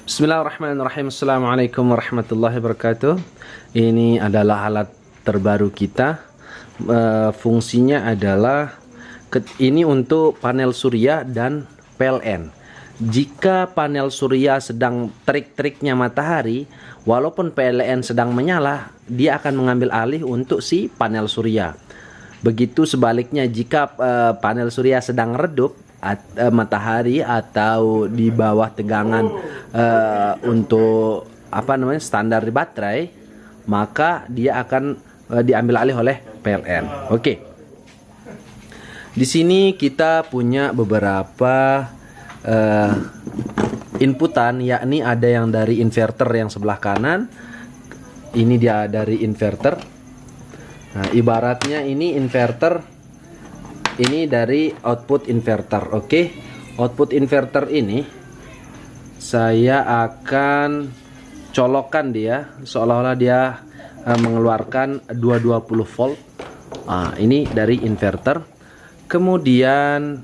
Bismillahirrahmanirrahim. Assalamualaikum warahmatullahi wabarakatuh. Ini adalah alat terbaru kita. Fungsinya adalah ini untuk panel surya dan PLN. Jika panel surya sedang terik-teriknya matahari, walaupun PLN sedang menyala, dia akan mengambil alih untuk si panel surya. Begitu sebaliknya, jika panel surya sedang redup, matahari atau di bawah tegangan untuk standar di baterai, maka dia akan diambil alih oleh PLN. Oke. Di sini kita punya beberapa inputan, yakni ada yang dari inverter yang sebelah kanan. Ini dia dari inverter. Nah, ibaratnya ini inverter. Ini dari output inverter. Oke. Output inverter ini saya akan colokkan dia seolah-olah dia mengeluarkan 220 volt. Ini dari inverter. Kemudian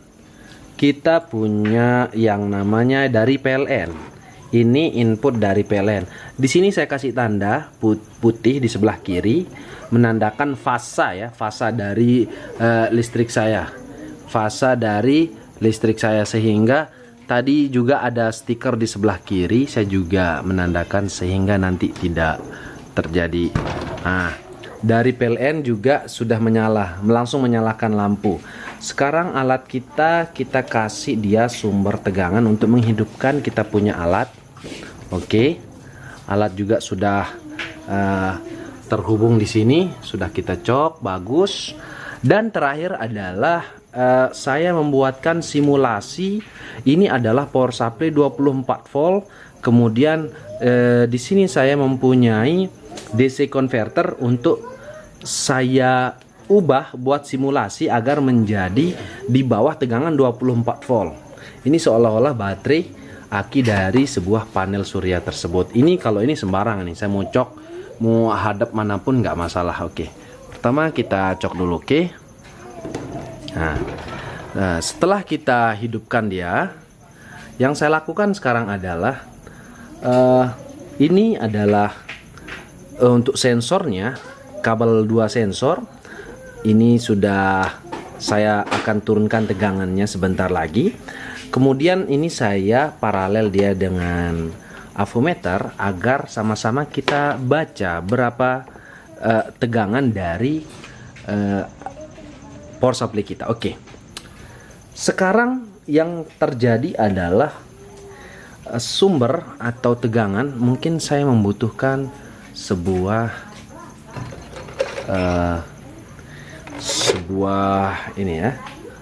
kita punya yang namanya dari PLN. Ini input dari PLN. Di sini saya kasih tanda putih di sebelah kiri, menandakan fasa ya, fasa dari listrik saya. Fasa dari listrik saya, sehingga tadi juga ada stiker di sebelah kiri, saya juga menandakan sehingga nanti tidak terjadi. Dari PLN juga sudah menyala, langsung menyalakan lampu. Sekarang alat kita kasih dia sumber tegangan untuk menghidupkan kita punya alat. Oke. Alat juga sudah terhubung di sini, sudah kita cok bagus. Dan terakhir adalah saya membuatkan simulasi. Ini adalah power supply 24 volt. Kemudian di sini saya mempunyai DC converter untuk saya ubah buat simulasi agar menjadi di bawah tegangan 24 volt. Ini seolah-olah baterai aki dari sebuah panel surya tersebut. Ini kalau ini sembarangan nih, saya mau cok, mau hadap manapun nggak masalah. Oke. Pertama kita cok dulu, oke. Nah, setelah kita hidupkan dia, yang saya lakukan sekarang adalah ini adalah untuk sensornya, kabel 2 sensor. Ini sudah saya akan turunkan tegangannya sebentar lagi. Kemudian ini saya paralel dia dengan avometer agar sama-sama kita baca berapa tegangan dari power supply kita. Oke. Sekarang yang terjadi adalah sumber atau tegangan. Mungkin saya membutuhkan sebuah ini ya.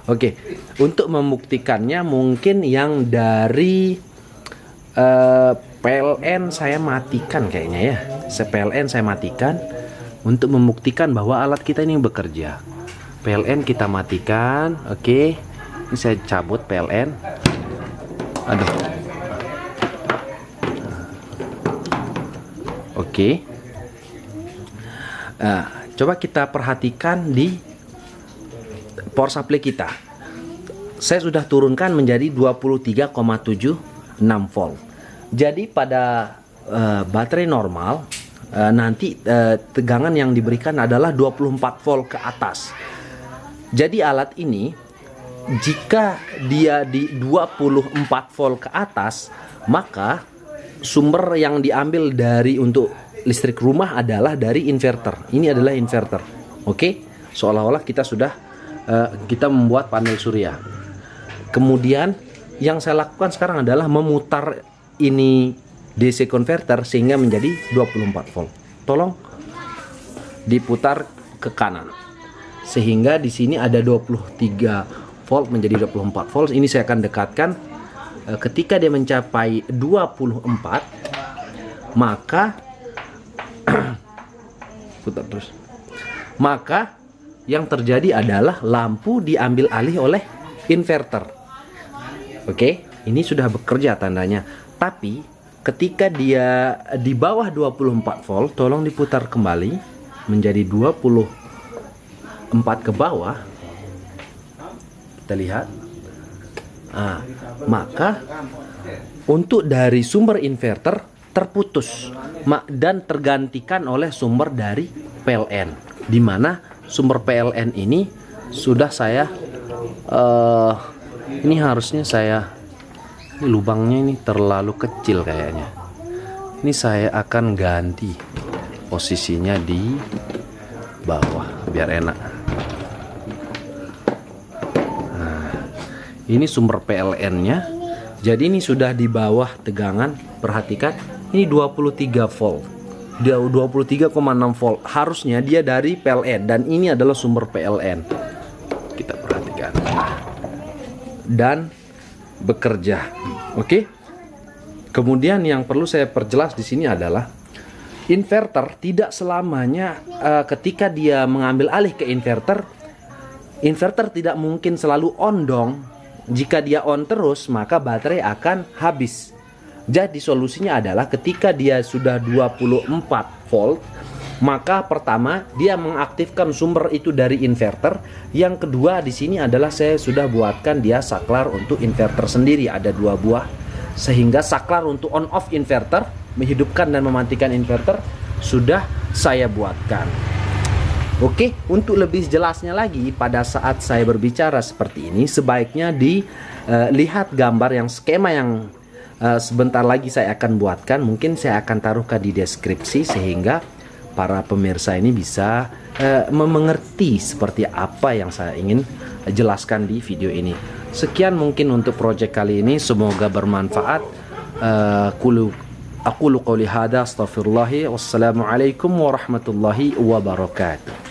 Oke, untuk membuktikannya mungkin yang dari PLN saya matikan kayaknya ya. PLN saya matikan untuk membuktikan bahwa alat kita ini bekerja. PLN kita matikan. Oke, ini saya cabut PLN. Aduh. Oke. Coba kita perhatikan di power supply kita. Saya sudah turunkan menjadi 23,76 volt. Jadi pada baterai normal nanti tegangan yang diberikan adalah 24 volt ke atas. Jadi alat ini jika dia di 24 volt ke atas, maka sumber yang diambil dari untuk listrik rumah adalah dari inverter. Ini adalah inverter. Oke, seolah-olah kita sudah kita membuat panel surya. Kemudian yang saya lakukan sekarang adalah memutar ini DC converter sehingga menjadi 24 volt. Tolong diputar ke kanan sehingga di sini ada 23 volt menjadi 24 volt. Ini saya akan dekatkan. Ketika dia mencapai 24, maka putar terus. Maka yang terjadi adalah lampu diambil alih oleh inverter. Oke, ini sudah bekerja tandanya. Tapi ketika dia di bawah 24 volt, tolong diputar kembali menjadi 24 ke bawah. Kita lihat. Maka untuk dari sumber inverter terputus dan tergantikan oleh sumber dari PLN, di mana sumber PLN ini sudah saya ini harusnya saya, ini lubangnya ini terlalu kecil kayaknya. Ini saya akan ganti posisinya di bawah biar enak. Nah, ini sumber PLN-nya. Jadi ini sudah di bawah tegangan. Perhatikan, ini 23 volt. Dia 23,6 volt. Harusnya dia dari PLN dan ini adalah sumber PLN. Kita perhatikan. Dan bekerja. Oke? Kemudian yang perlu saya perjelas di sini adalah inverter tidak selamanya ketika dia mengambil alih ke inverter tidak mungkin selalu on dong. Jika dia on terus, maka baterai akan habis. Jadi solusinya adalah ketika dia sudah 24 volt, maka pertama dia mengaktifkan sumber itu dari inverter. Yang kedua di sini adalah saya sudah buatkan dia saklar untuk inverter sendiri, ada 2 buah. Sehingga saklar untuk on off inverter, menghidupkan dan mematikan inverter sudah saya buatkan. Oke, untuk lebih jelasnya lagi pada saat saya berbicara seperti ini, sebaiknya dilihat gambar yang skema yang sebentar lagi saya akan buatkan. Mungkin saya akan taruhkan di deskripsi sehingga para pemirsa ini bisa mengerti seperti apa yang saya ingin jelaskan di video ini. Sekian mungkin untuk project kali ini, semoga bermanfaat. Aqulu qouli hadza, astaghfirullah, wassalamualaikum warahmatullahi wabarakatuh.